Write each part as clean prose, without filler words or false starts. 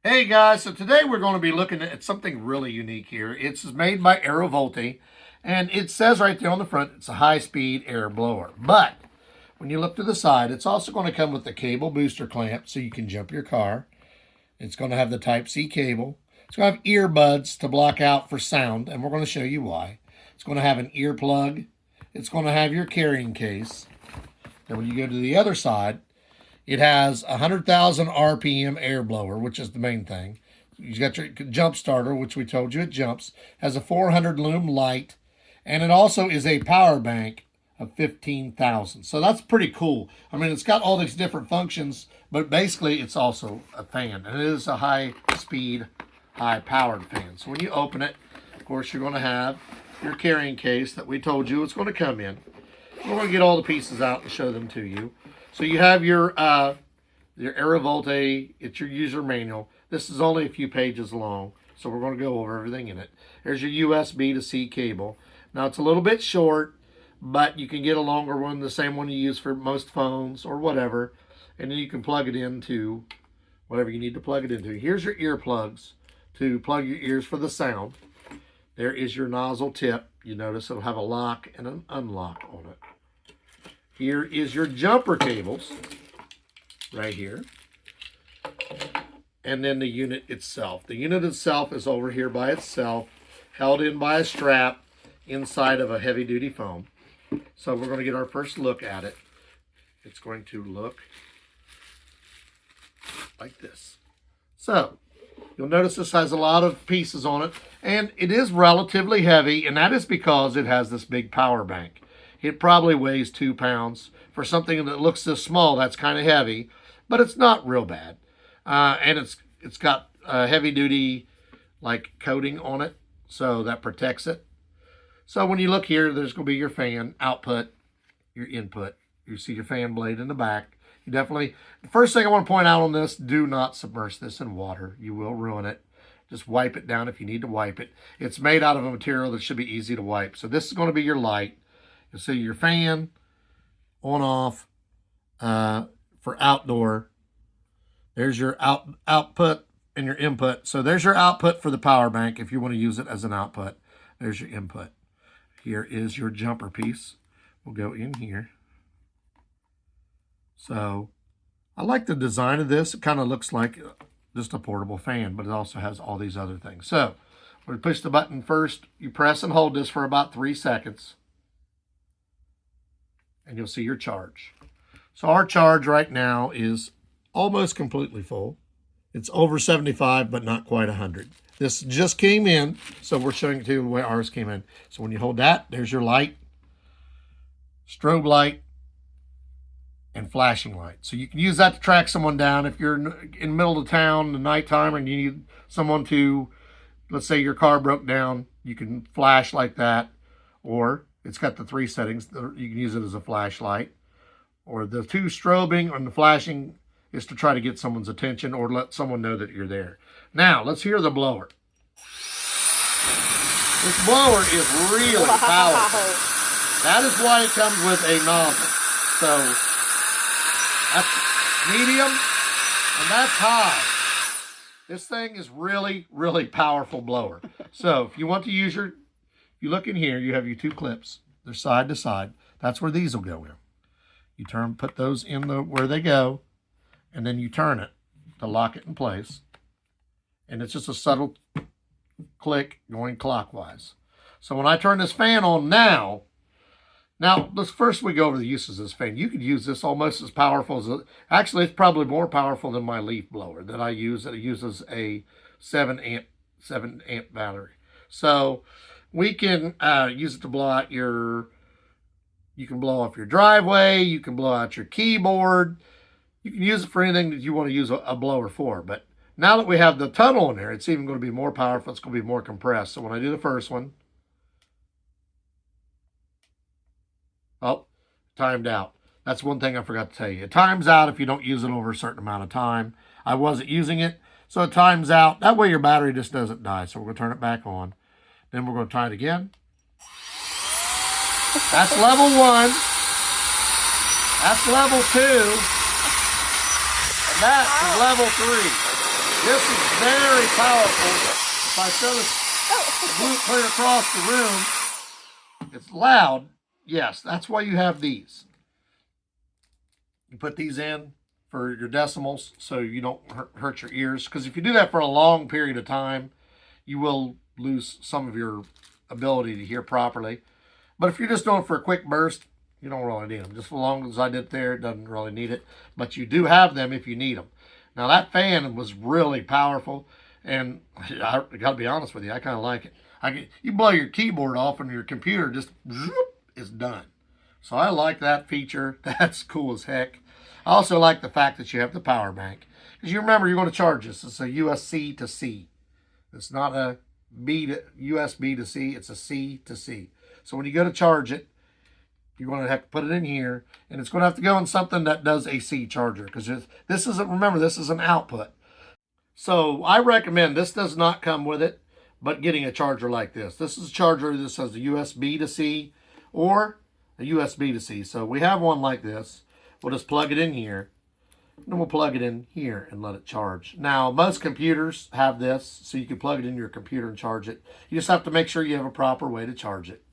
Hey guys, so today we're going to be looking at something really unique here. It's made by Aerovolty, and it says right there on the front it's a high-speed air blower. But when you look to the side, it's also going to come with the cable booster clamp so you can jump your car. It's going to have the Type-C cable. It's going to have earbuds to block out for sound, and we're going to show you why. It's going to have an earplug. It's going to have your carrying case. And when you go to the other side, it has a 100,000 RPM air blower, which is the main thing. You got your jump starter, which we told you it jumps. Has a 400 lume light, and it also is a power bank of 15,000. So that's pretty cool. I mean, it's got all these different functions, but basically it's also a fan, and it is a high-speed, high-powered fan. So when you open it, of course, you're going to have your carrying case that we told you it's going to come in. We're going to get all the pieces out and show them to you. So you have your Aerovolty, it's your user manual. This is only a few pages long, so we're going to go over everything in it. There's your USB to C cable. Now it's a little bit short, but you can get a longer one, the same one you use for most phones or whatever, and then you can plug it into whatever you need to plug it into. Here's your earplugs to plug your ears for the sound. There is your nozzle tip. You notice it'll have a lock and an unlock on it. Here is your jumper cables, right here. And then the unit itself. The unit itself is over here by itself, held in by a strap inside of a heavy-duty foam. So we're going to get our first look at it. It's going to look like this. So you'll notice this has a lot of pieces on it, and it is relatively heavy, and that is because it has this big power bank. It probably weighs 2 pounds. For something that looks this small, that's kind of heavy, but it's not real bad. And it's got a heavy-duty like coating on it, so that protects it. So when you look here, there's going to be your fan output, your input. You see your fan blade in the back. You definitely, the first thing I want to point out on this, do not submerge this in water. You will ruin it. Just wipe it down if you need to wipe it. It's made out of a material that should be easy to wipe. So this is going to be your light. You'll see your fan on off for outdoor. There's your output and your input. So there's your output for the power bank if you want to use it as an output. There's your input. Here is your jumper piece. We'll go in here. So I like the design of this. It kind of looks like just a portable fan, but it also has all these other things. So when you push the button first, you press and hold this for about 3 seconds. And you'll see your charge. So our charge right now is almost completely full. It's over 75, but not quite 100. This just came in, so we're showing it to you the way ours came in. So when you hold that, there's your light, strobe light, and flashing light. So you can use that to track someone down if you're in the middle of town at nighttime and you need someone to, let's say your car broke down, you can flash like that, or it's got the 3 settings. You can use it as a flashlight. Or the 2 strobing and the flashing is to try to get someone's attention or let someone know that you're there. Now, let's hear the blower. This blower is really powerful. That is why it comes with a nozzle. So, that's medium and that's high. This thing is really, really powerful blower. So, if you want to use your, you look in here, you have your 2 clips. They're side to side. That's where these will go in. You put those in where they go, and then you turn it to lock it in place. And it's just a subtle click going clockwise. So when I turn this fan on now let's first we go over the uses of this fan. You could use this almost as powerful as, actually it's probably more powerful than my leaf blower that I use. It uses a 7 amp battery. So we can use it to blow out you can blow off your driveway, you can blow out your keyboard. You can use it for anything that you want to use a blower for. But now that we have the tunnel in there, it's even going to be more powerful. It's going to be more compressed. So when I do the first one, oh, timed out. That's one thing I forgot to tell you. It times out if you don't use it over a certain amount of time. I wasn't using it, so it times out. That way your battery just doesn't die. So we're going to turn it back on. Then we're going to try it again. That's level 1. That's level 2. And that is level 3. This is very powerful. If I show this blue clear across the room, it's loud. Yes, that's why you have these. You put these in for your decimals so you don't hurt your ears. Because if you do that for a long period of time, you will lose some of your ability to hear properly. But if you're just doing it for a quick burst, you don't really need them. Just as long as I did there, it doesn't really need it. But you do have them if you need them. Now that fan was really powerful, and I got to be honest with you, I kind of like it. You blow your keyboard off and your computer just zoop, is done. So I like that feature. That's cool as heck. I also like the fact that you have the power bank. Because you remember, you're going to charge this. It's a USB to C. It's not a USB to C. It's a C to C. So when you go to charge it, you're going to have to put it in here. And it's going to have to go in something that does a C charger. Because this isn't, remember, this is an output. So I recommend, this does not come with it, but getting a charger like this. This is a charger that says a USB to C or a USB to C. So we have one like this. We'll just plug it in here. And then we'll plug it in here and let it charge. Now, most computers have this, so you can plug it in your computer and charge it. You just have to make sure you have a proper way to charge it.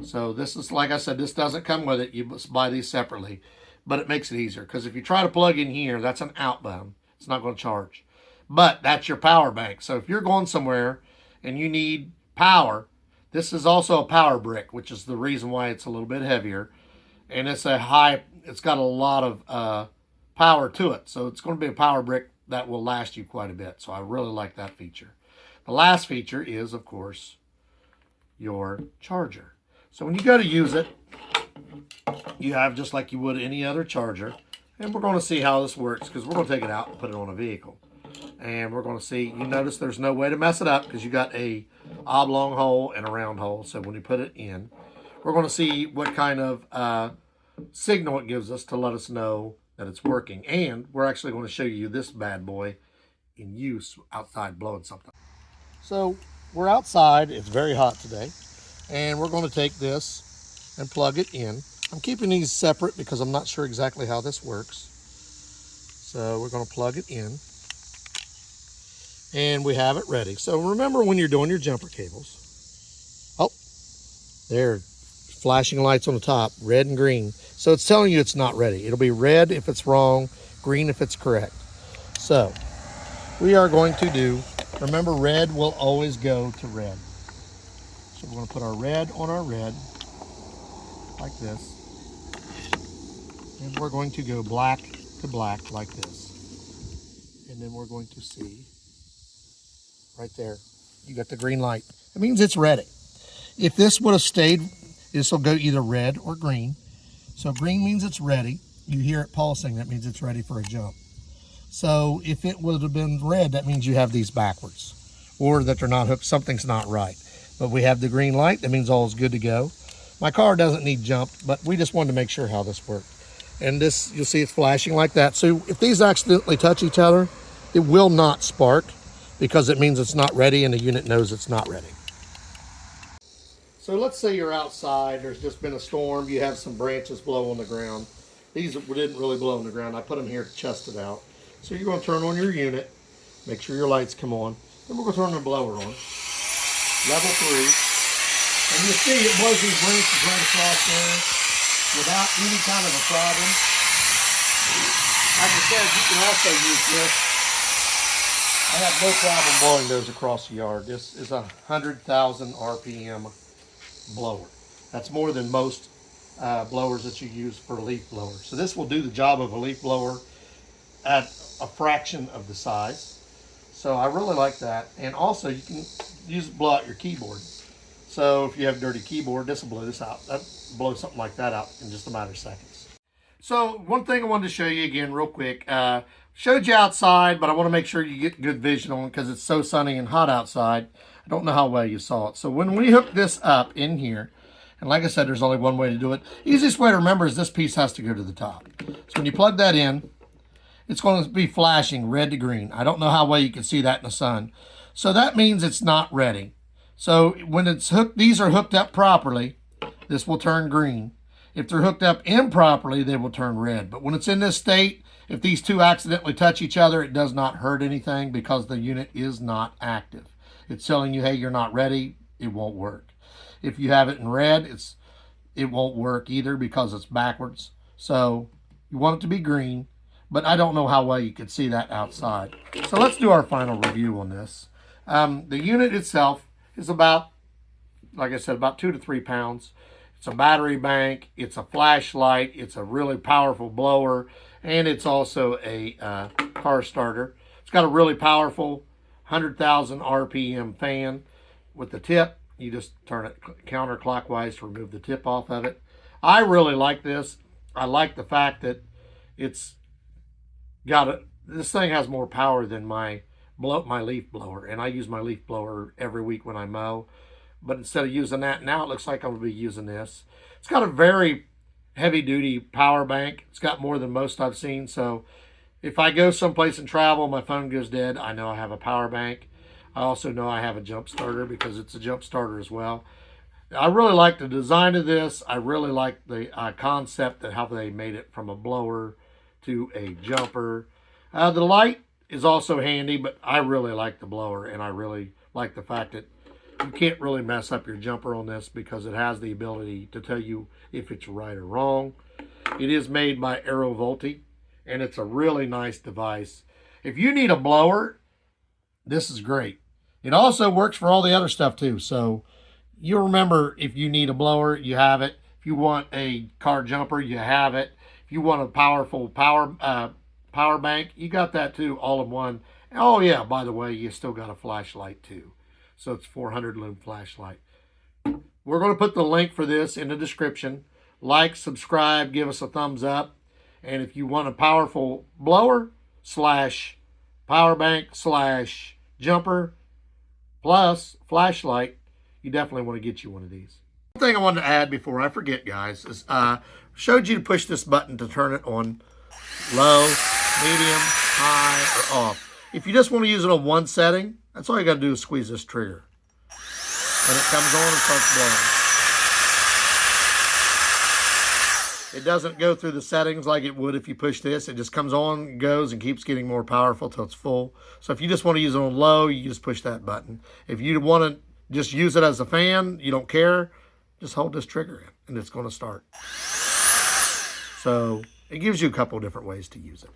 So this is, like I said, this doesn't come with it. You must buy these separately. But it makes it easier. Because if you try to plug in here, that's an outbound. It's not going to charge. But that's your power bank. So if you're going somewhere and you need power, this is also a power brick, which is the reason why it's a little bit heavier. And it's got a lot of power to it. So it's going to be a power brick that will last you quite a bit. So I really like that feature. The last feature is, of course, your charger. So when you go to use it, you have just like you would any other charger. And we're going to see how this works because we're going to take it out and put it on a vehicle. And we're going to see, you notice there's no way to mess it up because you got a oblong hole and a round hole. So when you put it in, we're going to see what kind of signal it gives us to let us know that it's working. And we're actually going to show you this bad boy in use outside blowing something. So we're outside. It's very hot today. And we're going to take this and plug it in. I'm keeping these separate because I'm not sure exactly how this works. So we're going to plug it in. And we have it ready. So remember when you're doing your jumper cables. Oh, there. Flashing lights on the top, red and green. So it's telling you it's not ready. It'll be red if it's wrong, green if it's correct. So we are going to do, remember red will always go to red. So we're going to put our red on our red, like this. And we're going to go black to black like this. And then we're going to see right there, you got the green light. It means it's ready. If this would have stayed, this will go either red or green. So green means it's ready. You hear it pulsing, that means it's ready for a jump. So if it would have been red, that means you have these backwards or that they're not hooked, something's not right. But we have the green light, that means all is good to go. My car doesn't need jumped, but we just wanted to make sure how this worked. And this, you'll see it's flashing like that. So if these accidentally touch each other, it will not spark because it means it's not ready and the unit knows it's not ready. So let's say you're outside, there's just been a storm, you have some branches blow on the ground. These didn't really blow on the ground. I put them here to test it out. So you're going to turn on your unit, make sure your lights come on. Then we're going to turn the blower on. Level 3. And you see it blows these branches right across there without any kind of a problem. Like I said, you can also use this. I have no problem blowing those across the yard. This is a 100,000 RPM blower. That's more than most blowers that you use for a leaf blower. So this will do the job of a leaf blower at a fraction of the size. So I really like that. And also you can use it to blow out your keyboard. So if you have a dirty keyboard, this will blow this out. That blow something like that out in just a matter of seconds. So one thing I wanted to show you again real quick. Showed you outside, but I want to make sure you get good vision on it because it's so sunny and hot outside. I don't know how well you saw it. So when we hook this up in here, and like I said, there's only one way to do it. Easiest way to remember is this piece has to go to the top. So when you plug that in, it's going to be flashing red to green. I don't know how well you can see that in the sun. So that means it's not ready. So when it's hooked, these are hooked up properly, this will turn green. If they're hooked up improperly, they will turn red. But when it's in this state If these two accidentally touch each other, it does not hurt anything because the unit is not active. It's telling you, hey, you're not ready, it won't work. If you have it in red, it won't work either because it's backwards. So you want it to be green, but I don't know how well you can see that outside. So let's do our final review on this. The unit itself is about, like I said, about 2 to 3 pounds. It's a battery bank, it's a flashlight, it's a really powerful blower, and it's also a car starter. It's got a really powerful 100,000 RPM fan with the tip. You just turn it counterclockwise to remove the tip off of it. I really like this. I like the fact that it's got this thing has more power than my leaf blower, and I use my leaf blower every week when I mow. But instead of using that now, it looks like I'm going to be using this. It's got a very heavy-duty power bank. It's got more than most I've seen. So if I go someplace and travel, my phone goes dead, I know I have a power bank. I also know I have a jump starter because it's a jump starter as well. I really like the design of this. I really like the concept of how they made it from a blower to a jumper. The light is also handy, but I really like the blower, and I really like the fact that you can't really mess up your jumper on this because it has the ability to tell you if it's right or wrong. It is made by Aerovolty, and it's a really nice device. If you need a blower, this is great. It also works for all the other stuff too. So you remember, if you need a blower, you have it. If you want a car jumper, you have it. If you want a powerful power bank, you got that too, all in one. Oh yeah, by the way, you still got a flashlight too. So it's 400 lumen flashlight. We're going to put the link for this in the description. Like, subscribe, give us a thumbs up. And if you want a powerful blower / power bank / jumper plus flashlight, you definitely want to get you one of these. One thing I wanted to add before I forget, guys, is showed you to push this button to turn it on low, medium, high, or off. If you just want to use it on one setting, that's all you got to do is squeeze this trigger. And it comes on and starts blowing. It doesn't go through the settings like it would if you push this. It just comes on, goes, and keeps getting more powerful till it's full. So if you just want to use it on low, you just push that button. If you want to just use it as a fan, you don't care, just hold this trigger in, and it's going to start. So it gives you a couple different ways to use it.